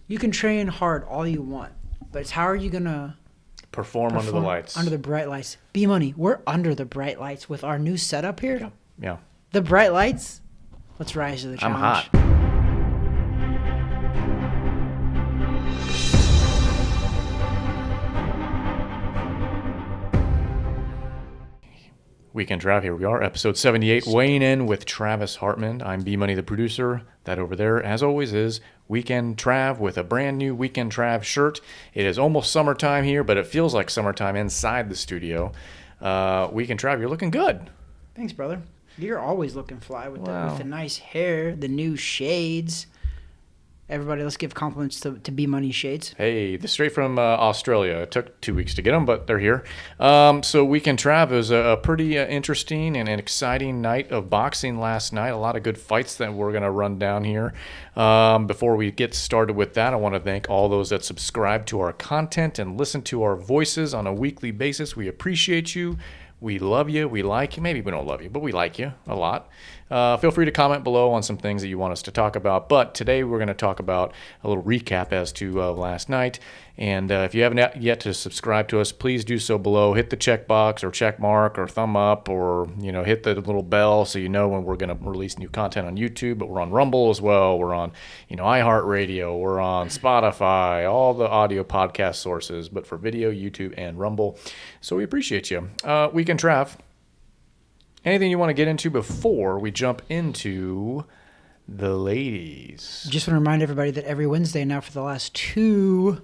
You can train hard all you want, but it's how are you going to perform under the lights. Under the bright lights. B-Money, we're under the bright lights with our new setup here. Yeah. The bright lights, let's rise to the challenge. I'm hot. Weekend Trav, here we are, episode 78, weighing in with Travis Hartman. I'm B-Money, the producer. That over there, as always, is Weekend Trav with a brand new Weekend Trav shirt. It is almost summertime here, but it feels like summertime inside the studio. Weekend Trav, you're looking good. Thanks, brother. You're always looking fly with the nice hair, the new shades. Everybody, let's give compliments to B-Money shades. Hey, they're straight from Australia. It took 2 weeks to get them, but they're here. So Weekend Trav was a pretty interesting and an exciting night of boxing last night. A lot of good fights that we're going to run down here. Before we get started with that, I want to thank all those that subscribe to our content and listen to our voices on a weekly basis. We appreciate you. We love you. We like you. Maybe we don't love you, but we like you a lot. Feel free to comment below on some things that you want us to talk about. But today we're going to talk about a little recap as to last night. And if you haven't yet to subscribe to us, please do so below. Hit the check box or check mark or thumb up or, hit the little bell so you know when we're going to release new content on YouTube. But we're on Rumble as well. We're on, iHeartRadio. We're on Spotify, all the audio podcast sources. But for video, YouTube and Rumble. So we appreciate you. Weekend Trav. Anything you want to get into before we jump into the ladies? Just want to remind everybody that every Wednesday now for the last two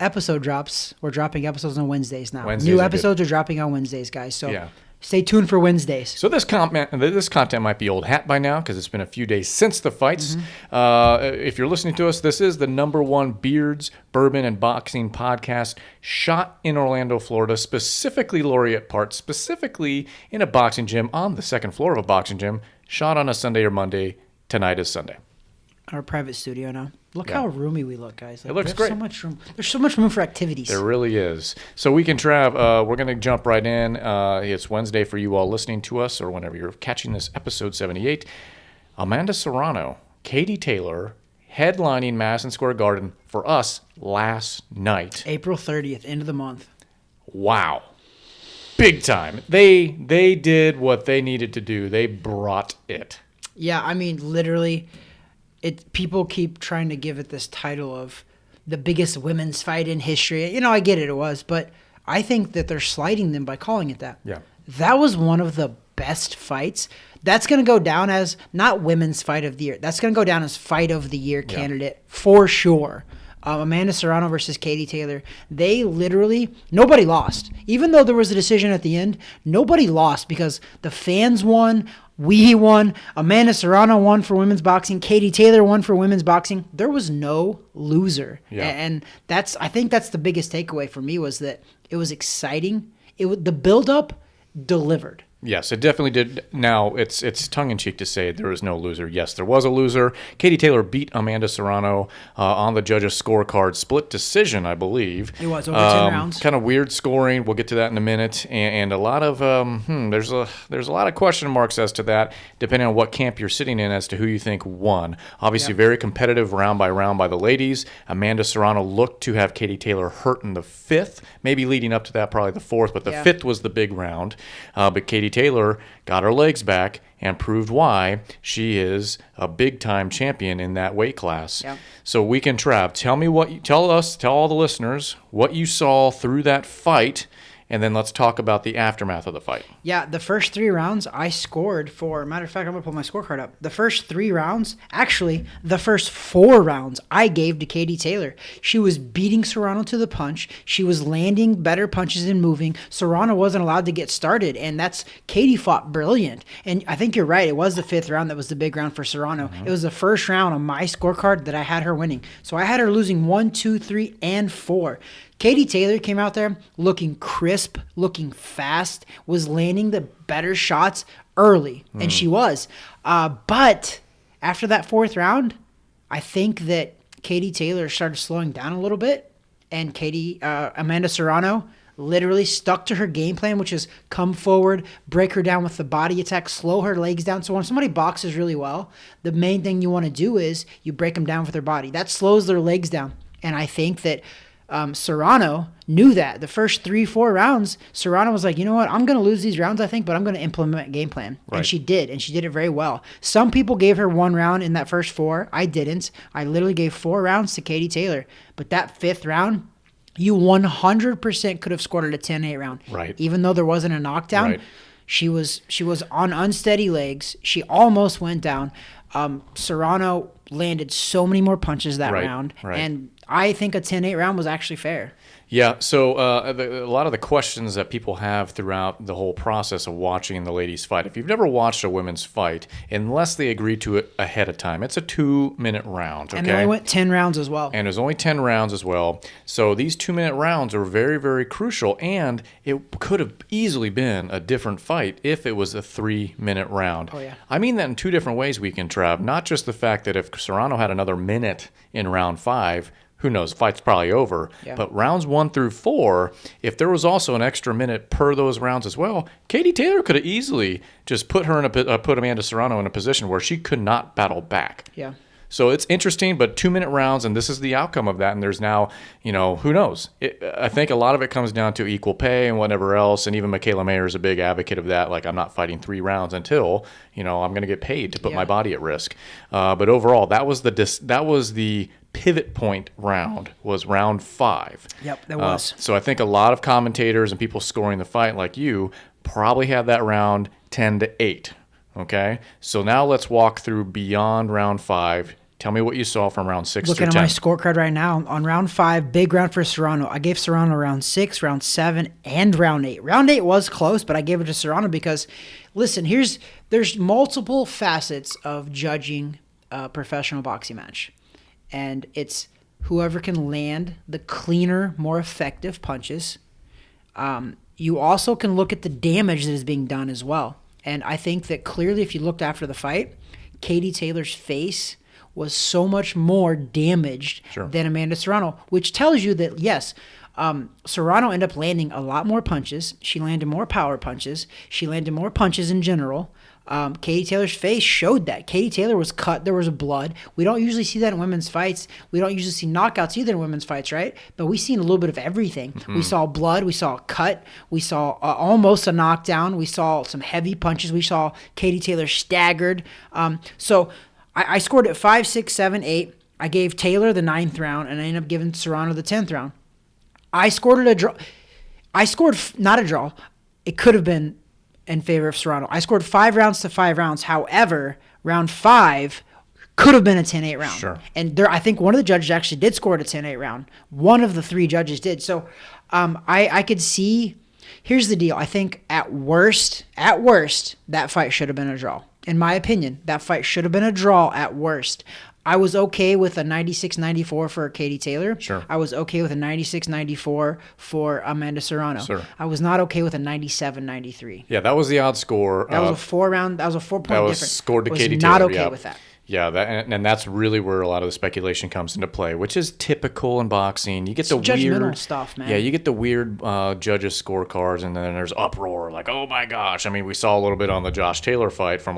episode drops, we're dropping episodes on Wednesdays now. New episodes are dropping on Wednesdays, guys. So stay tuned for Wednesdays. So this content might be old hat by now because it's been a few days since the fights. If you're listening to us, this is the #1 beards, bourbon, and boxing podcast shot in Orlando, Florida, specifically Laureate Park, specifically in a boxing gym on the second floor of a boxing gym, shot on a Sunday or Monday. Tonight is Sunday. Our private studio now. Look how roomy we look, guys. It looks great. So much room. There's so much room for activities. There really is. So Weekend Trav, we're going to jump right in. It's Wednesday for you all listening to us or whenever you're catching this, episode 78. Amanda Serrano, Katie Taylor, headlining Madison Square Garden for us last night. April 30th, end of the month. Wow. Big time. They did what they needed to do. They brought it. Yeah, I mean, literally, people keep trying to give it this title of the biggest women's fight in history. I get it was, but I think that they're slighting them by calling it that. Yeah. That was one of the best fights. That's going to go down as not women's fight of the year. That's going to go down as fight of the year candidate for sure. Amanda Serrano versus Katie Taylor. They literally, nobody lost. Even though there was a decision at the end, nobody lost because the fans won. We won. Amanda Serrano won for women's boxing. Katie Taylor won for women's boxing. There was no loser. Yeah. And I think that's the biggest takeaway for me was that it was exciting. The build-up delivered. Yes, it definitely did. Now, it's tongue-in-cheek to say there was no loser. Yes, there was a loser. Katie Taylor beat Amanda Serrano on the judges' scorecard. Split decision, I believe. It was over 10 rounds. Kind of weird scoring. We'll get to that in a minute. And a lot of there's a lot of question marks as to that, depending on what camp you're sitting in as to who you think won. Obviously, very competitive round by round by the ladies. Amanda Serrano looked to have Katie Taylor hurt in the fifth, maybe leading up to that, probably the fourth, but the fifth was the big round. But Katie Taylor got her legs back and proved why she is a big-time champion in that weight class. Yep. So Weekend Trav, tell all the listeners what you saw through that fight, and then let's talk about the aftermath of the fight. Yeah, the first 3 rounds I scored for. Matter of fact, I'm going to pull my scorecard up. The first 3 rounds, actually, the first 4 rounds I gave to Katie Taylor. She was beating Serrano to the punch. She was landing better punches and moving. Serrano wasn't allowed to get started, and Katie fought brilliant. And I think you're right. It was the 5th round that was the big round for Serrano. It was the first round on my scorecard that I had her winning. So I had her losing 1, 2, 3, and 4. Katie Taylor came out there looking crisp, looking fast, was landing the better shots early, and she was. But after that 4th round, I think that Katie Taylor started slowing down a little bit, and Amanda Serrano literally stuck to her game plan, which is come forward, break her down with the body attack, slow her legs down. So when somebody boxes really well, the main thing you want to do is you break them down with their body. That slows their legs down. And I think that Serrano knew that. The first 3-4 rounds, Serrano was like, you know what? I'm going to lose these rounds, I think, but I'm going to implement a game plan. Right. And she did it very well. Some people gave her 1 round in that first 4. I didn't. I literally gave 4 rounds to Katie Taylor. But that 5th round, you 100% could have scored it a 10-8 round. Right. Even though there wasn't a knockdown, Right. she was on unsteady legs. She almost went down. Serrano landed so many more punches that round. Right. And I think a 10-8 round was actually fair. Yeah, so a lot of the questions that people have throughout the whole process of watching the ladies fight, if you've never watched a women's fight, unless they agree to it ahead of time, it's a 2-minute round. Okay? And they only went 10 rounds as well. And there's only 10 rounds as well. So these 2-minute rounds are very, very crucial. And it could have easily been a different fight if it was a 3-minute round. Oh, yeah. I mean that in 2 different ways, Weekend Trav. Not just the fact that if Serrano had another minute in round 5, who knows, fight's probably over. Yeah. But rounds 1 through 4, if there was also an extra minute per those rounds as well, Katie Taylor could have easily just put Amanda Serrano in a position where she could not battle back. Yeah. So it's interesting, but 2-minute rounds, and this is the outcome of that. And there's now, who knows? I think a lot of it comes down to equal pay and whatever else. And even Michaela Mayer is a big advocate of that. Like, I'm not fighting 3 rounds until, I'm going to get paid to put my body at risk. But overall, that was the pivot point round, was round 5. Yep, that was. So I think a lot of commentators and people scoring the fight like you probably had that round 10-8. Okay, so now let's walk through beyond round 5. Tell me what you saw from round 6 Looking through at 10. my scorecard right now, on round 5, big round for Serrano. I gave Serrano round 6, round 7, and round 8. Round 8 was close, but I gave it to Serrano because, listen, there's multiple facets of judging a professional boxing match. And it's whoever can land the cleaner, more effective punches. You also can look at the damage that is being done as well. And I think that clearly, if you looked after the fight, Katie Taylor's face was so much more damaged than Amanda Serrano, which tells you that, yes, Serrano ended up landing a lot more punches. She landed more power punches. She landed more punches in general. Katie Taylor's face showed that. Katie Taylor was cut. There was blood. We don't usually see that in women's fights. We don't usually see knockouts either in women's fights, right? But we've seen a little bit of everything. Mm-hmm. We saw blood. We saw a cut. We saw almost a knockdown. We saw some heavy punches. We saw Katie Taylor staggered. So I scored at 5, 6, 7, 8. I gave Taylor the 9th round, and I ended up giving Serrano the 10th round. I scored a draw. I scored not a draw. It could have been in favor of Serrano. I scored 5 rounds to 5 rounds. However, round 5 could have been a 10-8 round. Sure. And I think one of the judges actually did score it a 10-8 round. One of the 3 judges did. So I could see. Here's the deal. I think at worst, that fight should have been a draw. In my opinion, that fight should have been a draw at worst. I was okay with a 96-94 for Katie Taylor. Sure. I was okay with a 96-94 for Amanda Serrano. Sure. I was not okay with a 97-93. Yeah, that was the odd score. That was a 4-round. That was a 4-point difference. That was scored to Katie Taylor. Not Taylor, okay with that. Yeah, and that's really where a lot of the speculation comes into play, which is typical in boxing. You get the judgmental weird stuff, man. Yeah, you get the weird judges' scorecards, and then there's uproar, like, oh my gosh. I mean, we saw a little bit on the Josh Taylor fight from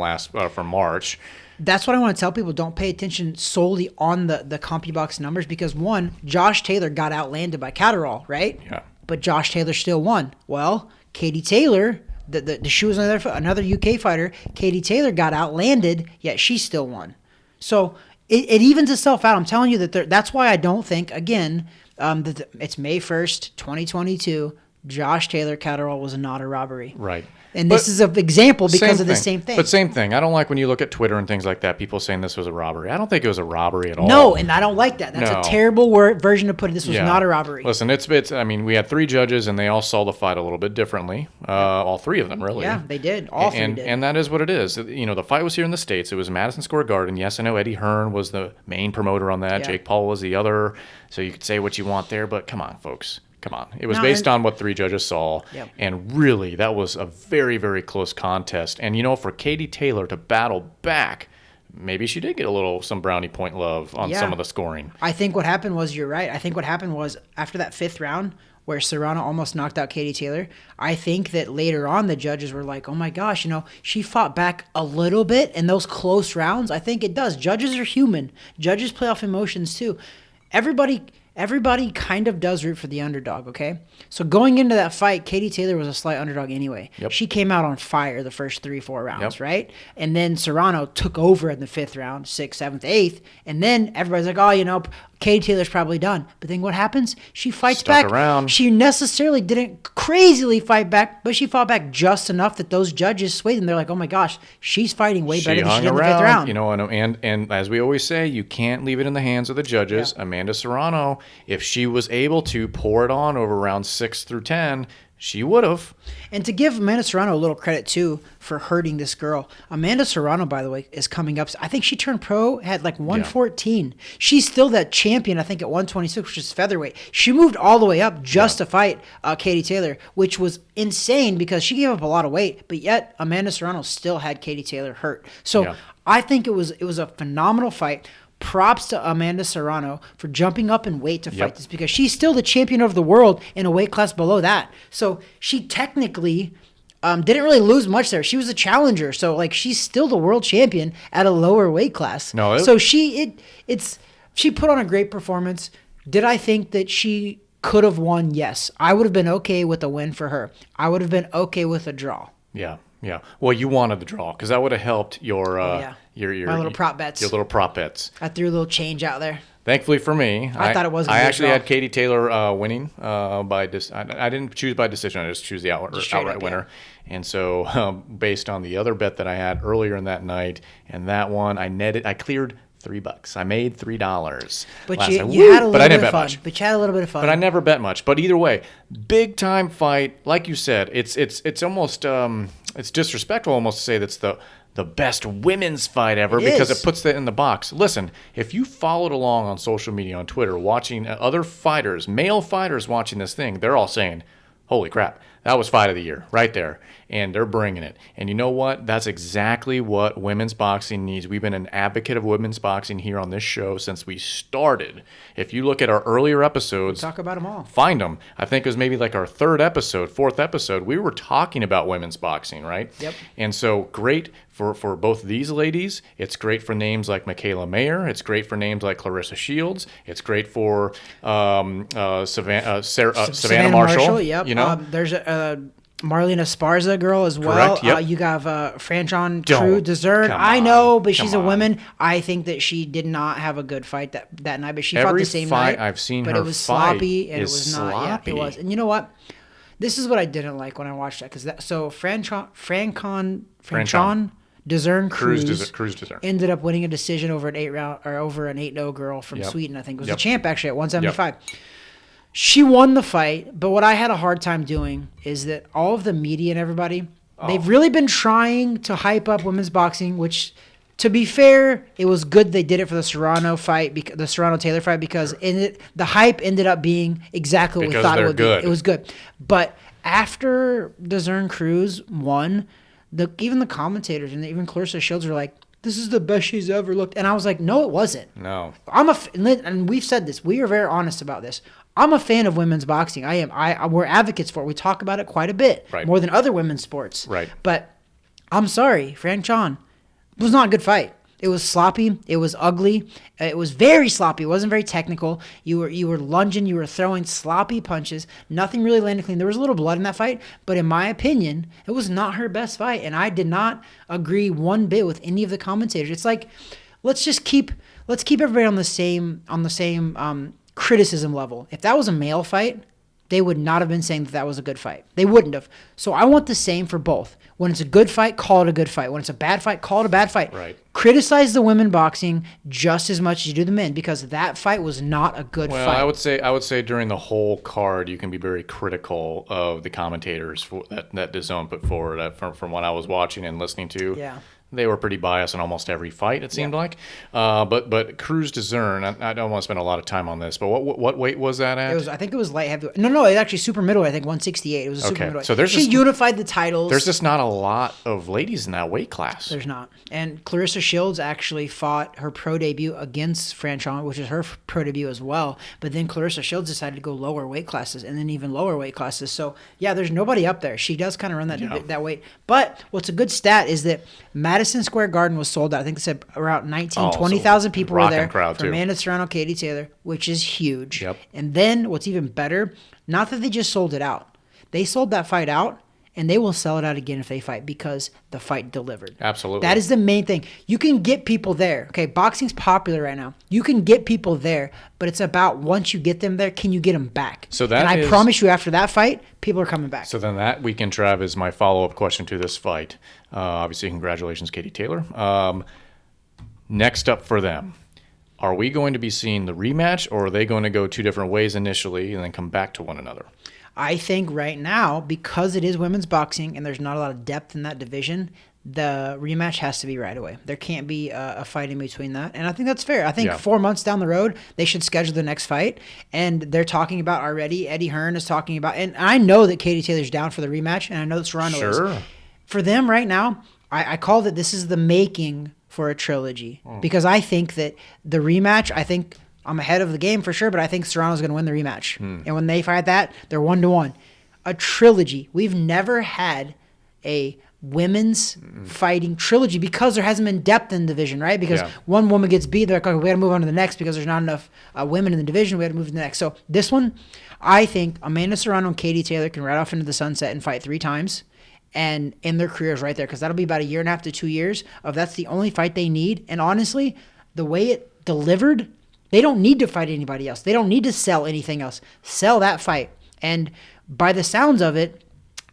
March. That's what I want to tell people. Don't pay attention solely on the CompuBox numbers because, one, Josh Taylor got outlanded by Catterall, right? Yeah. But Josh Taylor still won. Well, Katie Taylor, the shoe was another UK fighter. Katie Taylor got outlanded, yet she still won. So it evens itself out. I'm telling you that's why I don't think, again, that it's May 1st, 2022. Josh Taylor Catterall was not a robbery. Right. And this is an example because of the same thing. But same thing. I don't like when you look at Twitter and things like that, people saying this was a robbery. I don't think it was a robbery at all. No, and I don't like that. That's a terrible version to put it. This was not a robbery. Listen, it's. I mean, we had 3 judges, and they all saw the fight a little bit differently. All 3 of them, really. Yeah, they did. All 3 did. And that is what it is. The fight was here in the States. It was Madison Square Garden. Yes, I know Eddie Hearn was the main promoter on that. Yeah. Jake Paul was the other. So you could say what you want there, but come on, folks. Come on. It was based on what 3 judges saw. Yep. And really, that was a very, very close contest. And, for Katie Taylor to battle back maybe she did get some brownie point love on Yeah. some of the scoring. I think what happened was, you're right. I think what happened was, after that 5th round where Serrano almost knocked out Katie Taylor, I think that later on the judges were like, oh my gosh, she fought back a little bit in those close rounds. I think it does. Judges are human. Judges play off emotions too. Everybody kind of does root for the underdog, okay? So going into that fight, Katie Taylor was a slight underdog anyway. Yep. She came out on fire the first 3-4 rounds, Yep. right? And then Serrano took over in the 5th round, 6th, 7th, 8th, and then everybody's like, oh, Katie Taylor's probably done. But then what happens? She fights Stuck back. around. She necessarily didn't crazily fight back, but she fought back just enough that those judges swayed them. They're like, oh my gosh, she's fighting way better than she did in the 5th round. And as we always say, you can't leave it in the hands of the judges. Yeah. Amanda Serrano, if she was able to pour it on over rounds 6 through 10, she would have. And to give Amanda Serrano a little credit, too, for hurting this girl. Amanda Serrano, by the way, is coming up. I think she turned pro at like 114. Yeah. She's still that champion, I think, at 126, which is featherweight. She moved all the way up just to fight Katie Taylor, which was insane because she gave up a lot of weight. But yet, Amanda Serrano still had Katie Taylor hurt. So I think it was a phenomenal fight. Props to Amanda Serrano for jumping up in weight to fight this, because she's still the champion of the world in a weight class below that. So she technically didn't really lose much there. She was a challenger, so like she's still the world champion at a lower weight class. So she put on a great performance. Did I think that she could have won? Yes, I would have been okay with a win for her. I would have been okay with a draw. Yeah. Well, you wanted the draw because that would have helped your my little prop bets. Your little prop bets. I threw a little change out there. Thankfully for me, I thought it was. I actually had Katie Taylor winning by I didn't choose by decision. I just choose the outright winner. And so, based on the other bet that I had earlier in that night, and that one, I cleared $3. I made $3. But you had a little bit of fun. But you had a little bit of fun. But I never bet much. But either way, big time fight. Like you said, it's almost it's disrespectful almost to say that's the best women's fight ever because it puts that in the box. Listen, if you followed along on social media, on Twitter, watching other fighters, male fighters watching this thing, they're all saying, holy crap, that was fight of the year right there. And they're bringing it. And you know what? That's exactly what women's boxing needs. We've been an advocate of women's boxing here on this show since we started. If you look at our earlier episodes, talk about them all. Find them. I think it was maybe like our 4th episode. We were talking about women's boxing, right? Yep. And so great for both these ladies. It's great for names like Michaela Mayer. It's great for names like Clarissa Shields. It's great for Savannah Marshall. Yep. There's a Marlene Esparza girl as well. Correct, yep. You have Franchon Crew Dessert. I know, but she's a woman. I think that she did not have a good fight that night, but she fought the same night. Every fight I've seen but her it was fight sloppy, and it is was not. sloppy. Yeah, it was. And you know what? This is what I didn't like when I watched that, because Franchon Dessert Cruz ended up winning a decision over an 8-0 girl from Sweden. I think it was the champ actually at 175. She won the fight, but what I had a hard time doing is that all of the media and everybody, they've really been trying to hype up women's boxing, which, to be fair, it was good they did it for the Serrano fight, the Serrano-Taylor fight, because the hype ended up being exactly what we thought it would be. It was good. But after Dessert Cruz won, even the commentators and even Clarissa Shields were like, this is the best she's ever looked. And I was like, no, it wasn't. No. And we've said this. We are very honest about this. I'm a fan of women's boxing. I am. We're advocates for it. We talk about it quite a bit, more than other women's sports. Right. But I'm sorry, Franchon, it was not a good fight. It was sloppy. It was ugly. It was very sloppy. It wasn't very technical. You were lunging. You were throwing sloppy punches. Nothing really landed clean. There was a little blood in that fight, but in my opinion, it was not her best fight. And I did not agree one bit with any of the commentators. It's like, let's keep everybody on the same criticism level. If that was a male fight, they would not have been saying that was a good fight. They wouldn't have. So I want the same for both. When it's a good fight, call it a good fight. When it's a bad fight, call it a bad fight. Right. Criticize the women boxing just as much as you do the men, because that fight was not a good fight. I would say during the whole card, you can be very critical of the commentators that DAZN put forward. From what I was watching and listening to, They were pretty biased in almost every fight, it seemed like. But Cruz to Zern, I don't want to spend a lot of time on this, but what weight was that at? I think it was light heavyweight. No, it actually super middleweight. I think 168. It was a super middleweight. So she unified the titles. There's just not a lot of ladies in that weight class. There's not. And Clarissa Shields actually fought her pro debut against Franchon, which is her pro debut as well. But then Clarissa Shields decided to go lower weight classes and then even lower weight classes. So, yeah, there's nobody up there. She does kind of run that weight. But what's a good stat is that Madison Square Garden was sold out. I think they said around 20,000 people were there for Amanda Serrano, Katie Taylor, which is huge. Yep. And then what's even better, not that they just sold it out. They sold that fight out, and they will sell it out again if they fight because the fight delivered. Absolutely. That is the main thing. You can get people there. Okay, boxing's popular right now. You can get people there, but it's about once you get them there, can you get them back? And I promise you after that fight, people are coming back. So then that weekend, Trav, is my follow-up question to this fight. Obviously, congratulations, Katie Taylor. Next up for them, are we going to be seeing the rematch, or are they going to go two different ways initially and then come back to one another? I think right now, because it is women's boxing and there's not a lot of depth in that division, the rematch has to be right away. There can't be a fight in between that. And I think that's fair. I think 4 months down the road, they should schedule the next fight. And they're talking about already, Eddie Hearn is talking about, and I know that Katie Taylor's down for the rematch, and I know that Serrano is. For them right now, I call that this is the making for a trilogy. Because I think that the rematch, I'm ahead of the game for sure, but I think Serrano's going to win the rematch. And when they fight that, they're 1-1. A trilogy. We've never had a women's fighting trilogy because there hasn't been depth in the division, right? Because one woman gets beat, they're like, okay, we got to move on to the next because there's not enough women in the division. We got to move to the next. So this one, I think Amanda Serrano and Katie Taylor can ride off into the sunset and fight 3 times and end their careers right there because that'll be about 1.5 to 2 years of that's the only fight they need. And honestly, the way it delivered, they don't need to fight anybody else. They don't need to sell anything else. Sell that fight. And by the sounds of it,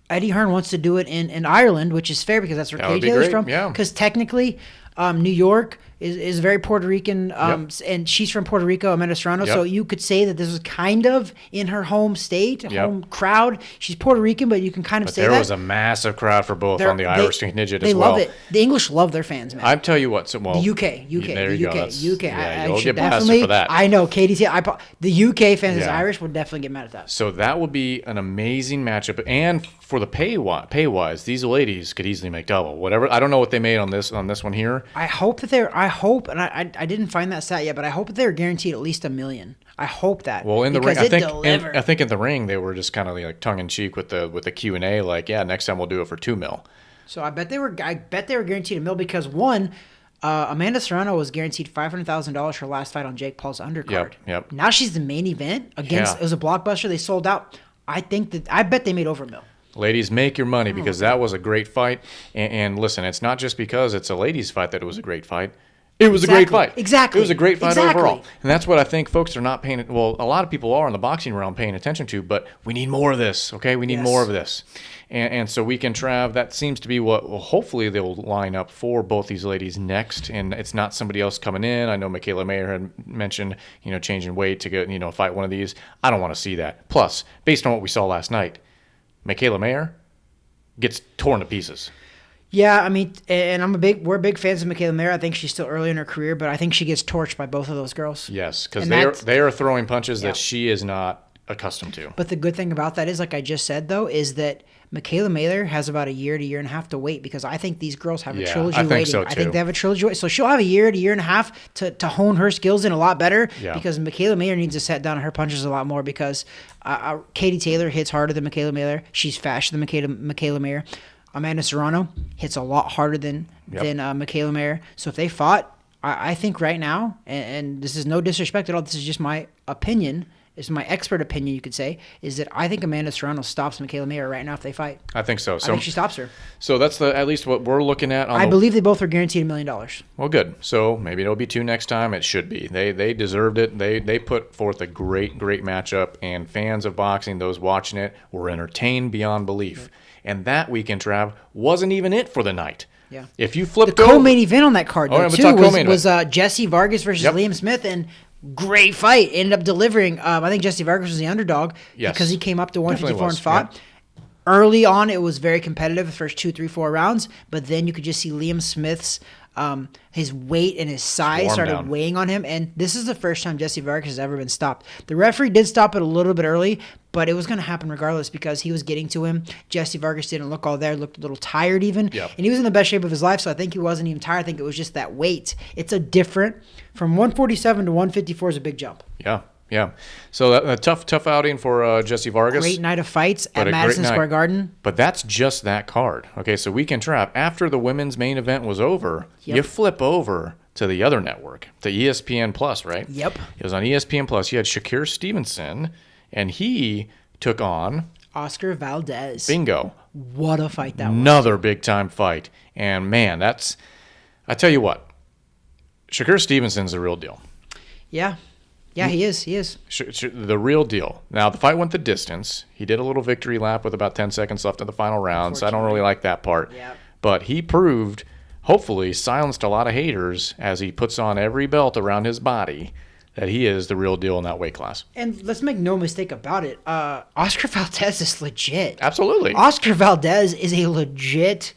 Eddie Hearn wants to do it in Ireland, which is fair because that's where Katie Taylor's from. Because technically, New York is very Puerto Rican, and she's from Puerto Rico, Amanda Serrano. So you could say that this was kind of in her home state, home crowd. She's Puerto Rican, but you can kind of say that. There was a massive crowd for both on the Irish contingent as well. They love it. The English love their fans, man. I tell you what. The UK. There you go. UK. Yeah, you'll get blasted for that. I know, Katie. The UK fans as Irish would definitely get mad at that. So that would be an amazing matchup, and for the pay wise, these ladies could easily make double. Whatever. I don't know what they made on this one here. I hope that and I didn't find that stat yet, but I hope that they're guaranteed at least $1 million. I hope that. Well, in the ring, I think in the ring they were just kind of like tongue in cheek with the Q&A, like, next time we'll do it for $2 million. So I bet they were guaranteed $1 million because one, Amanda Serrano was guaranteed $500,000 her last fight on Jake Paul's undercard. Yep. Now she's the main event against. It was a blockbuster. They sold out. I bet they made over $1 million. Ladies, make your money because that was a great fight. And listen, it's not just because it's a ladies' fight that it was a great fight. It was a great fight. Exactly. It was a great fight overall. And that's what I think folks are not paying. Well, a lot of people are in the boxing realm paying attention to, but we need more of this, okay? We need more of this. And so weekend Trav, that seems to be what hopefully they'll line up for both these ladies next. And it's not somebody else coming in. I know Michaela Mayer had mentioned, changing weight to get, fight one of these. I don't want to see that. Plus, based on what we saw last night, Michaela Mayer gets torn to pieces. Yeah, I mean, and we're big fans of Michaela Mayer. I think she's still early in her career, but I think she gets torched by both of those girls. Yes, because they are throwing punches that she is not accustomed to. But the good thing about that is, like I just said, though, is that Michaela Mayer has about 1 year to 1.5 years to wait because I think these girls have a trilogy waiting. Think so too. I think they have a trilogy waiting. So she'll have 1 year to 1.5 years to hone her skills in a lot better because Michaela Mayer needs to set down her punches a lot more because Katie Taylor hits harder than Michaela Mayer. She's faster than Michaela Mayer. Amanda Serrano hits a lot harder than Michaela Mayer. So if they fought, I think right now, and this is no disrespect at all, this is just my opinion, it's my expert opinion, you could say, is that I think Amanda Serrano stops Michaela Mayer right now if they fight. I think so. I think she stops her. So that's at least what we're looking at. I believe they both are guaranteed $1 million. Well, good. So maybe it'll be 2 next time. It should be. They deserved it. They put forth a great matchup, and fans of boxing, those watching it, were entertained beyond belief. And that weekend, Trav, wasn't even it for the night. Yeah. If you flipped the co-main event on that card, was Jesse Vargas versus Liam Smith, and great fight. Ended up delivering. I think Jesse Vargas was the underdog because he came up to 154 and fought. Early on, it was very competitive the first 2, 3, 4 rounds, but then you could just see Liam Smith's his weight and his size started weighing on him, and this is the first time Jesse Vargas has ever been stopped. The referee did stop it a little bit early, but it was going to happen regardless because he was getting to him. Jesse Vargas didn't look all there, looked a little tired even, and he was in the best shape of his life, so I think he wasn't even tired. I think it was just that weight. It's a different, from 147 to 154 is a big jump. Yeah. So a tough outing for Jesse Vargas. Great night of fights at Madison Square Garden. But that's just that card. Okay, so Weekend Trap, after the women's main event was over, you flip over to the other network, to ESPN Plus, right? Yep. It was on ESPN Plus. You had Shakur Stevenson, and he took on Oscar Valdez. Bingo. What a fight that was. Another big-time fight. And, man, I tell you what, Shakur Stevenson's the real deal. Yeah. Yeah, he is. He is. The real deal. Now, the fight went the distance. He did a little victory lap with about 10 seconds left in the final round, so I don't really like that part. Yeah. But he proved, hopefully, silenced a lot of haters as he puts on every belt around his body, that he is the real deal in that weight class. And let's make no mistake about it. Oscar Valdez is legit. Absolutely. Oscar Valdez is a legit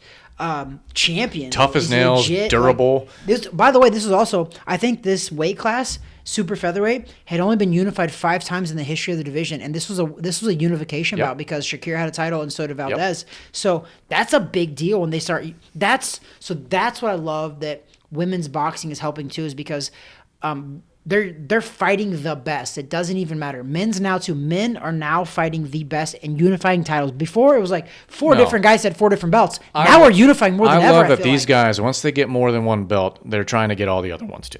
champion. Tough as nails, legit, durable. By the way, this is also, I think this weight class, super featherweight, had only been unified 5 times in the history of the division, and this was a unification bout because Shakir had a title and so did Valdez. So that's a big deal when they start. That's what I love that women's boxing is helping too, is because they're fighting the best. It doesn't even matter. Men's now too. Men are now fighting the best and unifying titles. Before it was like 4 different guys had 4 different belts. Now we're unifying more than ever. I love that these guys, once they get more than one belt, they're trying to get all the other ones too.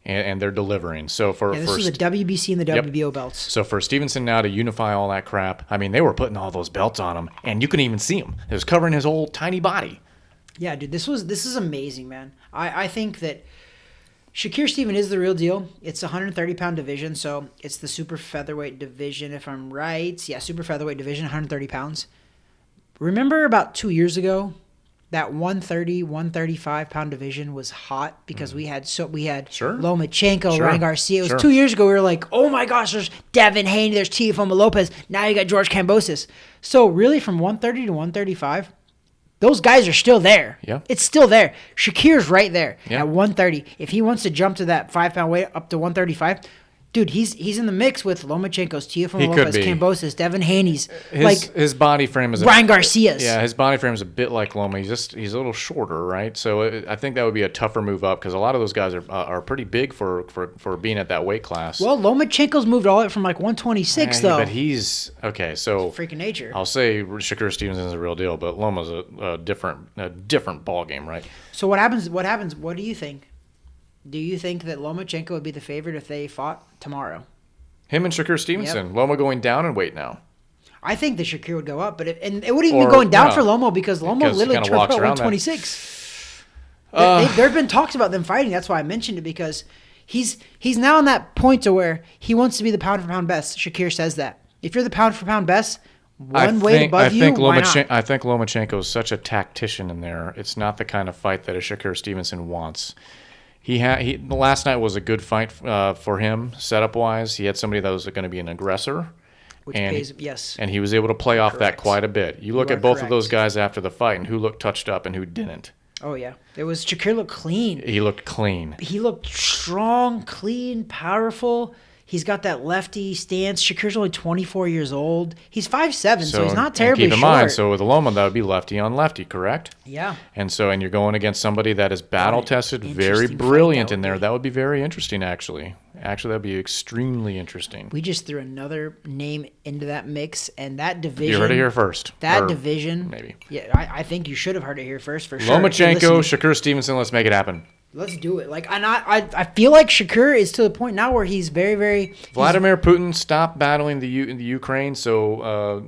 And they're delivering. So this is the WBC and the WBO belts. So for Stevenson now to unify all that crap, I mean, they were putting all those belts on him, and you couldn't even see him. It was covering his whole tiny body. Yeah, dude, this is amazing, man. I think that Shakur Stevenson is the real deal. It's a 130-pound division, so it's the super featherweight division, if I'm right. Yeah, super featherweight division, 130 pounds. Remember about 2 years ago, that 130, 135-pound division was hot because we had Lomachenko, Ryan Garcia. It was 2 years ago. We were like, oh my gosh, there's Devin Haney, there's Teofimo Lopez. Now you got George Kambosos. So really, from 130 to 135, those guys are still there. Yeah, it's still there. Shakir's right there at 130. If he wants to jump to that 5-pound weight up to 135. Dude, he's in the mix with Lomachenko's, Teofimo Lopez, Kambosos, Devin Haney's. His body frame is Ryan Garcia's. Yeah, his body frame is a bit like Loma. He's a little shorter, right? So I think that would be a tougher move up because a lot of those guys are pretty big for being at that weight class. Well, Lomachenko's moved all the way from like 126 though. But he's okay. So freaking nature. I'll say Shakur Stevenson is a real deal, but Loma's a different ball game, right? So what happens? What do you think? Do you think that Lomachenko would be the favorite if they fought tomorrow? Him and Shakur Stevenson. Yep. Loma going down in weight now. I think that Shakur would go up, but it wouldn't even be going down for Loma because Loma literally turned pro 126. There have been talks about them fighting. That's why I mentioned it, because he's now on that point to where he wants to be the pound for pound best. Shakir says that. If you're the pound for pound best, one weight above you, why not? I think Lomachenko is such a tactician in there. It's not the kind of fight that a Shakur Stevenson wants. The last night was a good fight for him, setup-wise. He had somebody that was going to be an aggressor. And he was able to play off that quite a bit. You look at both of those guys after the fight and who looked touched up and who didn't. Oh, yeah. Shakir looked clean. He looked clean. He looked strong, clean, powerful. He's got that lefty stance. Shakir's only 24 years old. He's 5'7", so he's not terribly short. Keep in mind, so with Loma, that would be lefty on lefty, correct? Yeah. And you're going against somebody that is battle-tested, very brilliant in there. That would be very interesting, actually. Actually, that would be extremely interesting. We just threw another name into that mix, and that division... You heard it here first. Division... Maybe. Yeah, I think you should have heard it here first, for sure. Lomachenko, Shakur Stevenson, let's make it happen. Let's do it. I feel like Shakur is to the point now where he's very, very... Vladimir Putin stopped battling the Ukraine so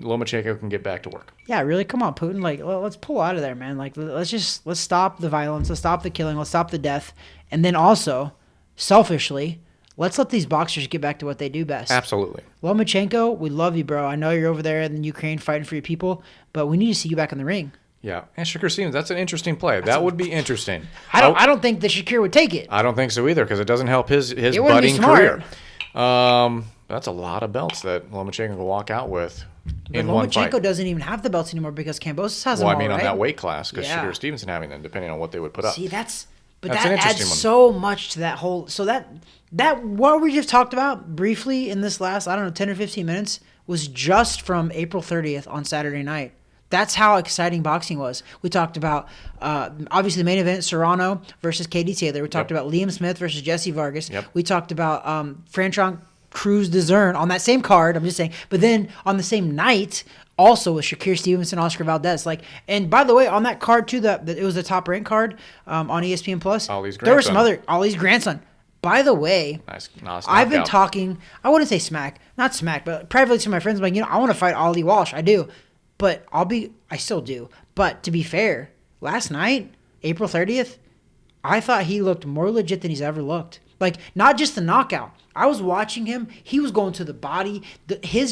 Lomachenko can get back to work. Yeah, really? Come on, Putin. Let's pull out of there, man. Let's stop the violence. Let's stop the killing. Let's stop the death. And then also, selfishly, let's let these boxers get back to what they do best. Absolutely. Lomachenko, we love you, bro. I know you're over there in Ukraine fighting for your people, but we need to see you back in the ring. Yeah, and Shakur Stevens, that's an interesting play. That would be interesting. I don't think that Shakur would take it. I don't think so either, because it doesn't help his budding career. That's a lot of belts that Lomachenko can walk out with. But in one fight. Lomachenko doesn't even have the belts anymore because Kambosos has them Well, all, I mean, on right? that weight class, because Yeah. Shakur Stevenson having them, depending on what they would put up. See, That's that an interesting adds one. so much to that whole. So that what we just talked about briefly in this last, I don't know, 10 or 15 minutes was just from April 30th on Saturday night. That's how exciting boxing was. We talked about, obviously, the main event, Serrano versus Katie Taylor. We talked about Liam Smith versus Jesse Vargas. Yep. We talked about Franchon Cruz DeZern on that same card. I'm just saying. But then on the same night, also with Shakur Stevenson, Oscar Valdez. And by the way, on that card too, it was the top ranked card on ESPN Plus. Ali's There were grandson. some other Ali's grandson. By the way, Nice I've been knockout. talking. I wouldn't say not smack, but privately to my friends. I'm like, I want to fight Ali Walsh. I do, but I still do. But to be fair, last night, April 30th, I thought he looked more legit than he's ever looked. Like, not just the knockout. I was watching him. He was going to the body. If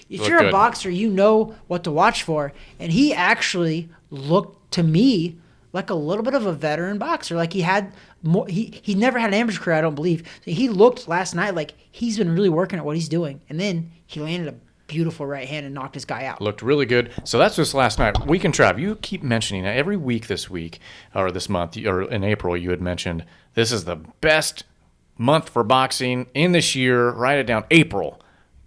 you're a boxer, you know what to watch for. And he actually looked to me like a little bit of a veteran boxer. Like he had more. He never had an amateur career, I don't believe. So he looked last night like he's been really working at what he's doing. And then he landed a beautiful right hand and knocked his guy out. Looked really good. So that's just last night. Week and Trav, you keep mentioning that every week this week, or this month, or in April, you had mentioned this is the best month for boxing in this year. Write it down, April.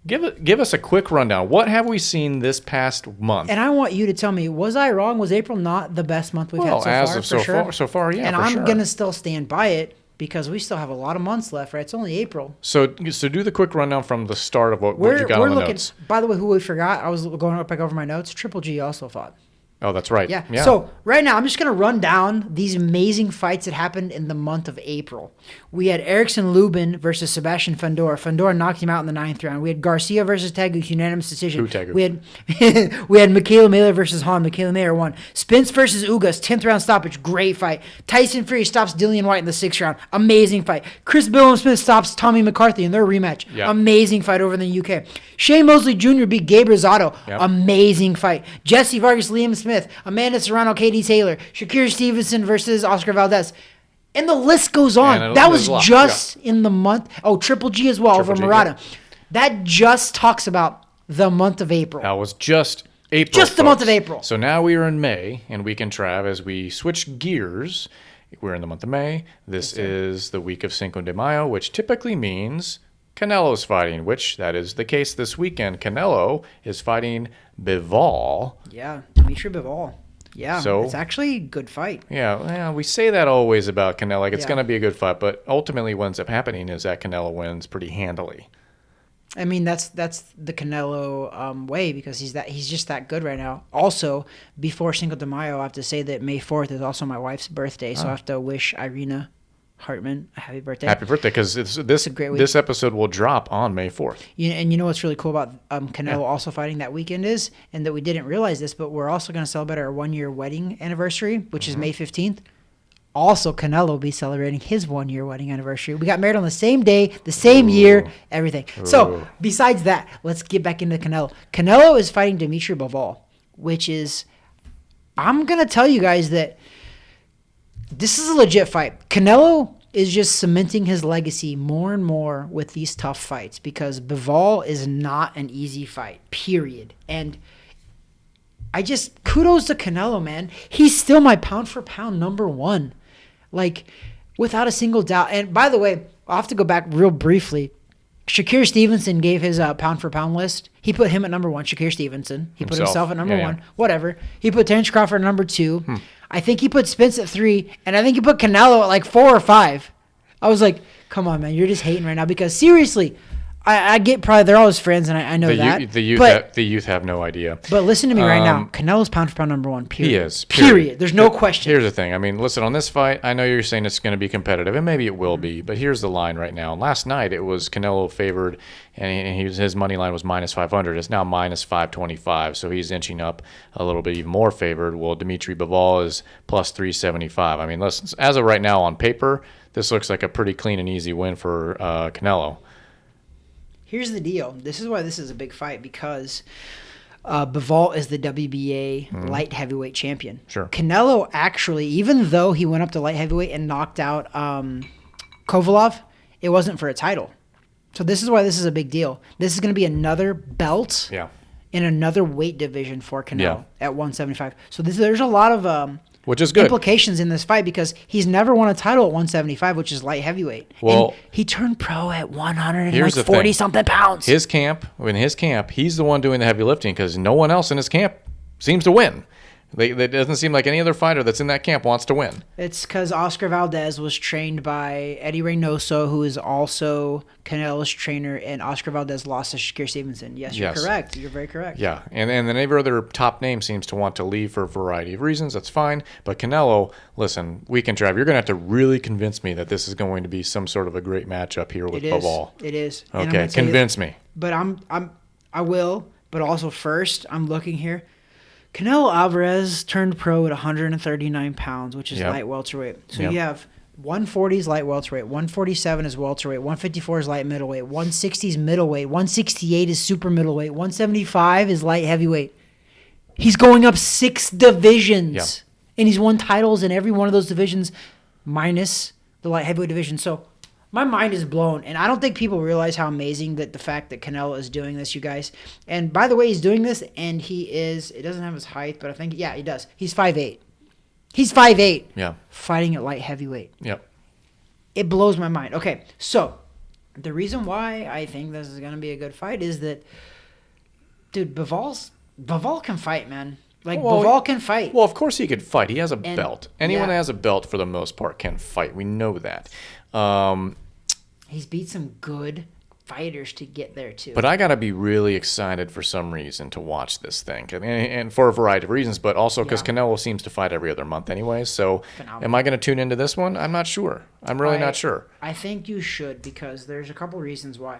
Give us a quick rundown. What have we seen this past month? And I want you to tell me, was I wrong? Was April not the best month we've had so as far? of For sure? so far, yeah. And for I'm sure. going to still stand by it because we still have a lot of months left, right? It's only April. So do the quick rundown from the start of what you got on the notes. By the way, who we forgot, I was going back over my notes. Triple G also fought. Oh, that's right. Yeah. So right now, I'm just going to run down these amazing fights that happened in the month of April. We had Erickson Lubin versus Sebastian Fundora. Fundora knocked him out in the 9th round. We had Garcia versus Tegu, unanimous decision. Who Tegu? We had Michaela Miller versus Hahn. Michaela Miller won. Spence versus Ugas, 10th round stoppage. Great fight. Tyson Fury stops Dillian White in the 6th round. Amazing fight. Chris Billum-Smith stops Tommy McCarthy in their rematch. Yeah. Amazing fight over in the UK. Shane Mosley Jr. beat Gabe Rosado. Yep. Amazing fight. Jesse Vargas, Liam Smith, Amanda Serrano, Katie Taylor, Shakur Stevenson versus Oscar Valdez. And the list goes on. And That was there's a lot, just in the month. Oh, Triple G as well Triple over G, Murata. yep. That just talks about the month of April. That was just April. Just the month folks. of April. So now we are in May, and we can Trav as we switch gears. We're in the month of May. This is the week of Cinco de Mayo, which typically means Canelo's fighting, which that is the case this weekend. Canelo is fighting Bivol. Yeah, Dimitri Bivol. Yeah, So- it's actually a good fight. Yeah, we say that always about Canelo. Like it's Yeah. going to be a good fight, but ultimately what ends up happening is that Canelo wins pretty handily. I mean, that's the Canelo way because he's just that good right now. Also, before Cinco de Mayo, I have to say that May 4th is also my wife's birthday, so I have to wish Irina Hartman a happy birthday. Happy birthday, because a great week. this episode will drop on May 4th. And you know what's really cool about Canelo also fighting that weekend is, and that we didn't realize this, but we're also going to celebrate our 1-year wedding anniversary, which is May 15th. Also, Canelo will be celebrating his 1-year wedding anniversary. We got married on the same day, the same year, everything. So, besides that, let's get back into Canelo. Canelo is fighting Dimitri Bivol, which is, I'm going to tell you guys that this is a legit fight. Canelo is just cementing his legacy more and more with these tough fights because Bivol is not an easy fight, period. And kudos to Canelo, man. He's still my pound for pound number one. Like, without a single doubt. And by the way, I'll have to go back real briefly. Shakur Stevenson gave his pound for pound list. He put him at number one, Shakur Stevenson. He put himself at number one. Whatever. He put Terence Crawford at number 2. I think he put Spence at 3. And I think he put Canelo at like 4 or 5. I was like, come on, man. You're just hating right now. Because seriously, I get probably they're all his friends, and I know that. The youth have no idea. But listen to me right now. Canelo's pound for pound number one, period. He is. Period. There's no question. Here's the thing. I mean, listen, on this fight, I know you're saying it's going to be competitive, and maybe it will be, but here's the line right now. Last night, it was Canelo favored, and his money line was minus 500. It's now minus 525, so he's inching up a little bit even more favored. Well, Dimitri Bivol is plus 375. I mean, listen, as of right now on paper, this looks like a pretty clean and easy win for Canelo. Here's the deal. This is why this is a big fight, because Bivol is the WBA light heavyweight champion. Sure. Canelo actually, even though he went up to light heavyweight and knocked out Kovalov, it wasn't for a title. So this is why this is a big deal. This is going to be another belt. Yeah. in another weight division for Canelo Yeah. at 175. So there's a lot of Which is good. implications in this fight because he's never won a title at 175, which is light heavyweight. Well, and he turned pro at here's the 140 thing. something pounds. In his camp, he's the one doing the heavy lifting because no one else in his camp seems to win. It doesn't seem like any other fighter that's in that camp wants to win. It's because Oscar Valdez was trained by Eddie Reynoso, who is also Canelo's trainer, and Oscar Valdez lost to Shakur Stevenson. Yes, you're correct. You're very correct. Yeah, and then every other top name seems to want to leave for a variety of reasons. That's fine. But Canelo, listen, Weekend Trav, you're going to have to really convince me that this is going to be some sort of a great matchup here with Bivol. It is. And I'm Okay, gonna tell you- convince me. But I will. But also first, I'm looking here. Canelo Alvarez turned pro at 139 pounds, which is light welterweight. So you have 140 is light welterweight, 147 is welterweight, 154 is light middleweight, 160 is middleweight, 168 is super middleweight, 175 is light heavyweight. He's going up 6 divisions, and he's won titles in every one of those divisions, minus the light heavyweight division. So my mind is blown, and I don't think people realize how amazing that the fact that Canelo is doing this, you guys. And by the way, he's doing this, and it doesn't have his height, but I think, he does. He's 5'8". He's 5'8". Yeah. Fighting at light heavyweight. Yep. It blows my mind. Okay, so the reason why I think this is going to be a good fight is that, dude, Bivol can fight, man. Bivol can fight. Well, of course he could fight. He has a belt. Anyone that has a belt, for the most part, can fight. We know that. He's beat some good fighters to get there, too. But I got to be really excited for some reason to watch this thing. And for a variety of reasons, but also because Canelo seems to fight every other month anyway. So am I going to tune into this one? I'm not sure. I'm really not sure. I think you should because there's a couple reasons why.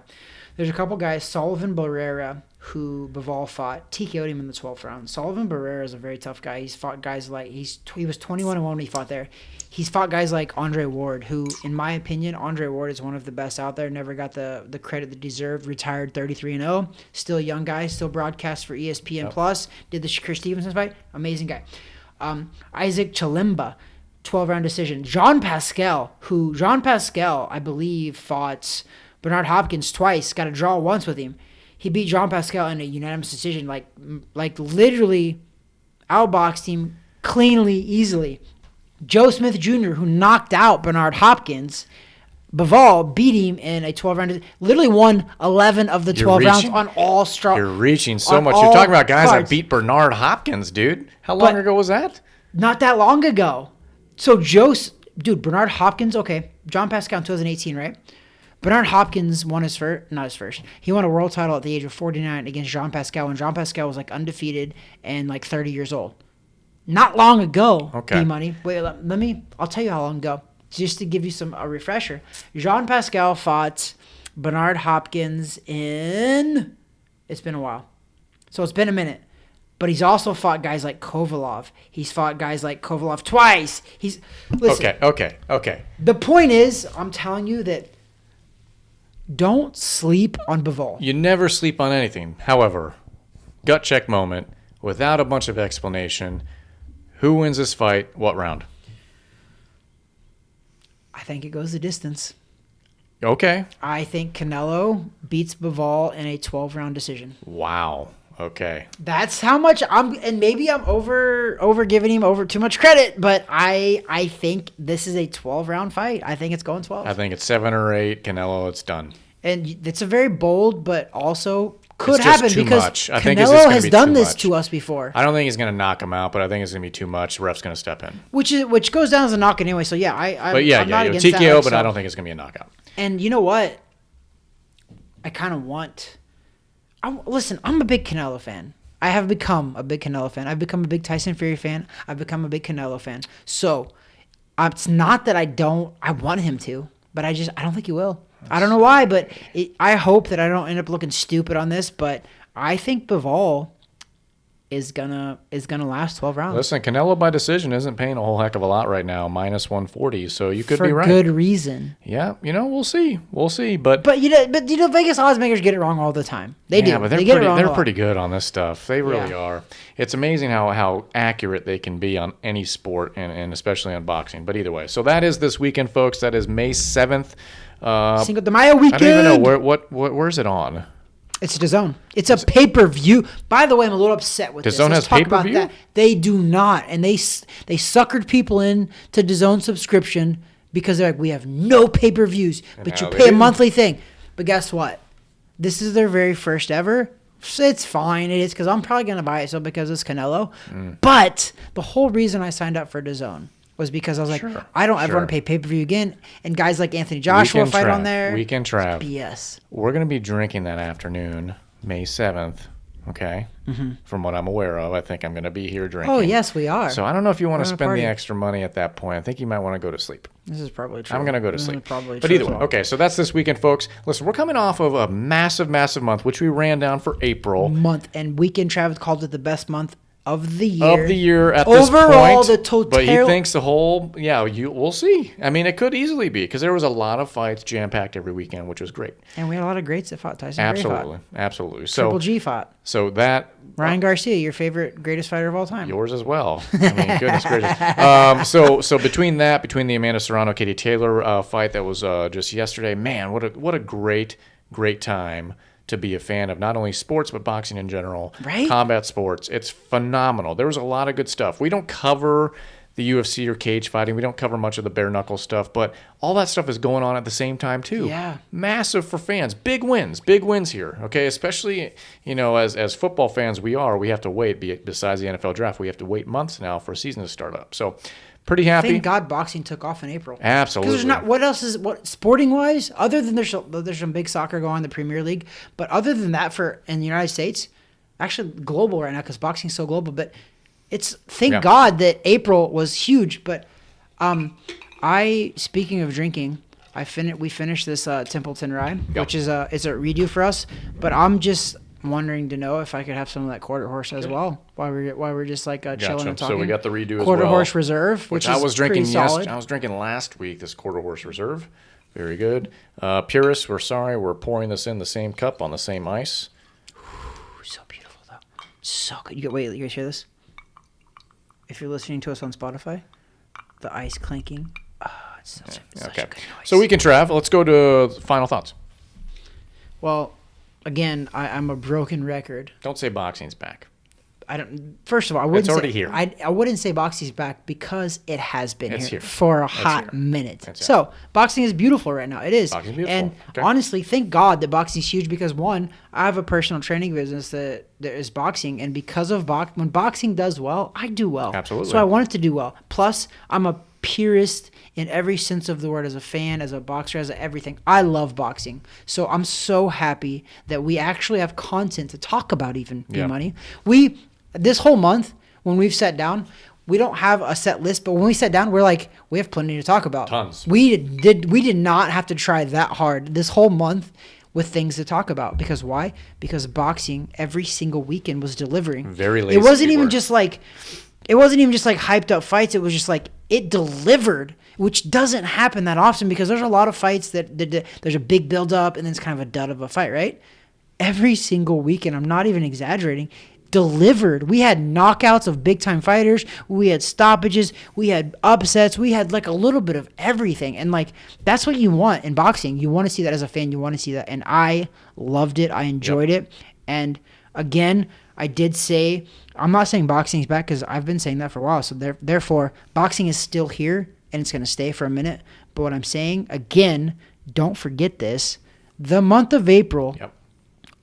There's a couple guys, Sullivan Barrera, who Bivol fought, TKO'd him in the 12th round. Sullivan Barrera is a very tough guy. He's fought guys like, he was 21-1 when he fought there. He's fought guys like Andre Ward, who, in my opinion, Andre Ward is one of the best out there. Never got the credit that deserved. Retired 33-0. Still a young guy. Still broadcast for ESPN Plus. Did the Shakur Stevenson fight. Amazing guy. Isaac Chilemba, 12-round decision. Jean Pascal, I believe, fought Bernard Hopkins twice. Got a draw once with him. He beat Jean Pascal in a unanimous decision. Like literally outboxed him cleanly, easily. Joe Smith Jr., who knocked out Bernard Hopkins, Bivol beat him in a 12-round. Literally won 11 of the 12 rounds on all strong. You're reaching so much. You're talking about guys that beat Bernard Hopkins, dude. How long ago was that? Not that long ago. So Bernard Hopkins, okay, John Pascal in 2018, right? Bernard Hopkins won not his first. He won a world title at the age of 49 against Jean Pascal when Jean Pascal was undefeated and 30 years old. Not long ago, okay. B-Money. Wait, I'll tell you how long ago. Just to give you a refresher. Jean Pascal fought Bernard Hopkins it's been a while. So it's been a minute. But he's also fought guys like Kovalov. He's fought guys like Kovalov twice. Listen. Okay. The point is, I'm telling you that don't sleep on Bivol. You never sleep on anything. However, gut check moment, without a bunch of explanation, who wins this fight? What round? I think it goes the distance. Okay. I think Canelo beats Bivol in a 12-round decision. Wow. Okay. That's how much and maybe I'm over giving him too much credit, but I think this is a 12-round fight. I think it's going 12. I think it's 7 or 8. Canelo, it's done. And it's a very bold, but also could happen because I think it's Canelo has done this to us before. I don't think he's going to knock him out, but I think it's going to be too much. The ref's going to step in. Which goes down as a knock anyway. So yeah, I'm not against TKO, that, but I don't think it's going to be a knockout. And you know what? I kind of want. Listen, I'm a big Canelo fan. I have become a big Canelo fan. I've become a big Tyson Fury fan. I've become a big Canelo fan. So it's not that I want him to, but I don't think he will. I don't know why, but I hope that I don't end up looking stupid on this, but I think Bivol is gonna last 12 rounds. Listen, Canelo by decision isn't paying a whole heck of a lot right now, minus 140, so you could be right. For good reason. Yeah, we'll see. But Vegas odds makers get it wrong all the time. They do. But they're pretty good on this stuff. They really are. It's amazing how accurate they can be on any sport and especially on boxing. But either way, so that is this weekend, folks. That is May 7th. Cinco de Mayo weekend. I don't even know where's it on. It's DAZN. It's a pay-per-view. By the way, I'm a little upset with this. DAZN Let's has talk about pay-per-view? that. They do not, and they suckered people in to DAZN subscription because they're like, we have no pay-per-views, but you now they pay a do. monthly thing. But guess what? This is their very first ever. It's fine. It is because I'm probably gonna buy it so because it's Canelo. But the whole reason I signed up for DAZN was because I was like, Sure, I don't ever sure. want to pay pay-per-view again. And guys like Anthony Joshua Weekend fight Trav. on there. Weekend Trav. BS. We're going to be drinking that afternoon, May 7th, okay? From what I'm aware of, I think I'm going to be here drinking. Oh, yes, we are. So I don't know if you want to We're gonna spend the party. extra money at that point. I think you might want to go to sleep. This is probably true. I'm going to go to This is sleep. Probably But true either as way, well. okay, so that's this weekend, folks. Listen, we're coming off of a massive, massive month, which we ran down for April. Month and weekend. Travis called it the best month of the year. Of the year at this Overall, point. the total. But he thinks the whole, we'll see. I mean, it could easily be because there was a lot of fights jam-packed every weekend, which was great. And we had a lot of greats that fought. Tyson Gray fought. Absolutely. Triple G fought. So that Ryan Garcia, your favorite, greatest fighter of all time. yours as well. I mean, goodness gracious. So between the Amanda Serrano Katie Taylor fight that was just yesterday, man, what a great time to be a fan of not only sports but boxing in general. Right? Combat sports. It's phenomenal. There was a lot of good stuff. We don't cover the UFC or cage fighting. We don't cover much of the bare knuckle stuff, but all that stuff is going on at the same time too. Yeah. Massive for fans. Big wins here. Okay, especially as football fans we have to wait. Besides the NFL draft, we have to wait months now for a season to start up. So pretty happy. Thank God boxing took off in April. Absolutely. Because there's not. What else is sporting wise? Other than there's some big soccer going on in the Premier League, but other than that, in the United States, actually global right now because boxing's so global. But thank God that April was huge. But speaking of drinking, we finished this Templeton rye, which is a redo for us. But I'm just wondering to know if I could have some of that quarter horse as well while we're just like chilling and talking. So we got the redo as well. Quarter horse reserve, which I is was drinking pretty solid. I was drinking last week. This quarter horse reserve, very good. Purists, we're sorry, we're pouring this in the same cup on the same ice. So beautiful though, so good. You guys hear this? If you're listening to us on Spotify, the ice clanking. It's such a good noise. So we can travel. Let's go to final thoughts. Well, again, I'm a broken record. Don't say boxing's back. First of all, I wouldn't It's already say, here. I wouldn't say boxing's back because it has been It's here here. for a It's hot here. minute. It's here. So boxing is beautiful right now. It is. Boxing's beautiful. And Okay. honestly, thank God that boxing's huge because one, I have a personal training business that is boxing, and because of when boxing does well, I do well. Absolutely. So I want it to do well. Plus, I'm a purist in every sense of the word, as a fan, as a boxer, as everything. I love boxing. So I'm so happy that we actually have content to talk about even money. This whole month when we've sat down, we don't have a set list, but when we sat down, we're like, we have plenty to talk about. Tons. We did not have to try that hard this whole month with things to talk about. Because why? Because boxing every single weekend was delivering. Very lazy. It wasn't even just like hyped up fights. It was just like it delivered, which doesn't happen that often because there's a lot of fights that there's a big build up and then it's kind of a dud of a fight, right? Every single weekend, I'm not even exaggerating, delivered. We had knockouts of big time fighters. We had stoppages. We had upsets. We had like a little bit of everything. And like, that's what you want in boxing. You want to see that as a fan. You want to see that. And I loved it. I enjoyed it. And again, I did say, I'm not saying boxing is back because I've been saying that for a while. So therefore, boxing is still here and it's going to stay for a minute. But what I'm saying, again, don't forget this. The month of April,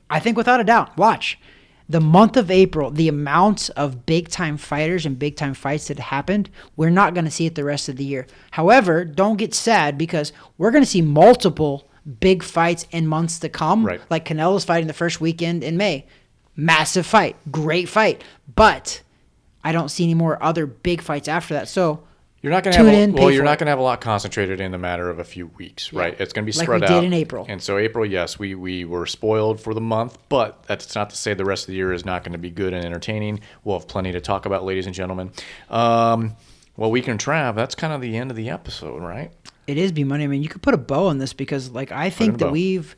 I think without a doubt, watch. The month of April, the amount of big-time fighters and big-time fights that happened, we're not going to see it the rest of the year. However, don't get sad because we're going to see multiple big fights in months to come. Right. Like Canelo's fighting the first weekend in May. Massive fight. Great fight. But I don't see any more other big fights after that. So You're not going to have a lot concentrated in the matter of a few weeks, right? It's going to be spread out. Like we did in April. And so April, yes, we were spoiled for the month, but that's not to say the rest of the year is not going to be good and entertaining. We'll have plenty to talk about, ladies and gentlemen. Well, Weekend Trav, that's kind of the end of the episode, right? It is B-Money. I mean, you could put a bow on this because like I think that we've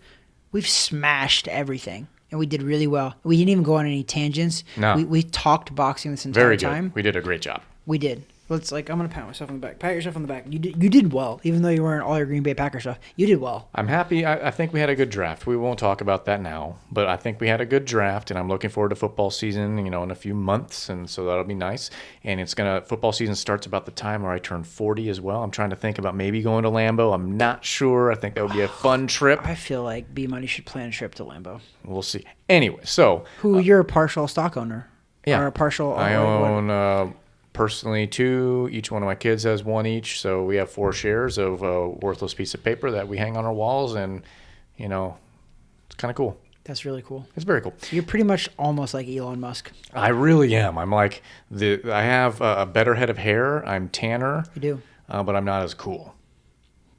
smashed everything. And we did really well. We didn't even go on any tangents. No. We talked boxing this entire time. We did a great job. We did. Let's I'm gonna pat myself on the back. Pat yourself on the back. You did well, even though you weren't all your Green Bay Packer stuff. You did well. I'm happy. I think we had a good draft. We won't talk about that now, but I think we had a good draft, and I'm looking forward to football season, in a few months, and so that'll be nice. And football season starts about the time where I turn 40 as well. I'm trying to think about maybe going to Lambeau. I'm not sure. I think that would be a fun trip. I feel like B Money should plan a trip to Lambeau. We'll see. Anyway, so you're a partial stock owner? Yeah, or a partial. I own. Personally, 2. Each one of my kids has 1 each, so we have 4 shares of a worthless piece of paper that we hang on our walls, and it's kind of cool. That's really cool. It's very cool. You're pretty much almost like Elon Musk. I really am. I'm like I have a better head of hair. I'm tanner. You do, but I'm not as cool.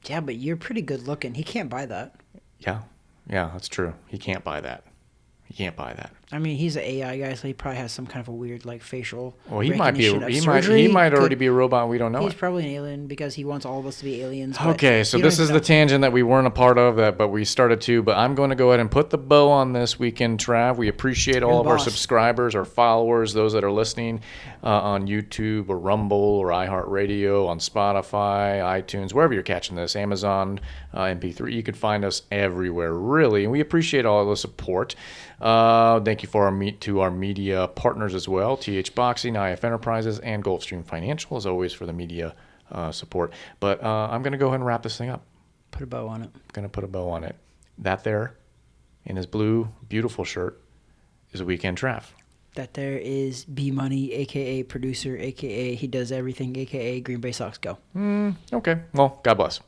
Yeah, but you're pretty good looking. He can't buy that. Yeah, that's true. He can't buy that. I mean, he's an AI guy, so he probably has some kind of a weird facial. Well, he might be. Surgery. He might already be a robot. We don't know. He's probably an alien because he wants all of us to be aliens. Okay, so this is the tangent that we weren't a part of, but we started to. But I'm going to go ahead and put the bow on this weekend, Trav. We appreciate all of our subscribers, our followers, those that are listening on YouTube or Rumble or iHeartRadio, on Spotify, iTunes, wherever you're catching this, Amazon, MP3. You can find us everywhere, really. And we appreciate all of the support. Thank you to our media partners as well, TH Boxing, IF Enterprises, and Gulfstream Financial, as always, for the media support. But I'm going to go ahead and wrap this thing up. Put a bow on it. I'm going to put a bow on it. That there, in his blue, beautiful shirt, is a Weekend Trav. That there is B Money, a.k.a. producer, a.k.a. he does everything, a.k.a. Green Bay Sox go. Okay. Well, God bless.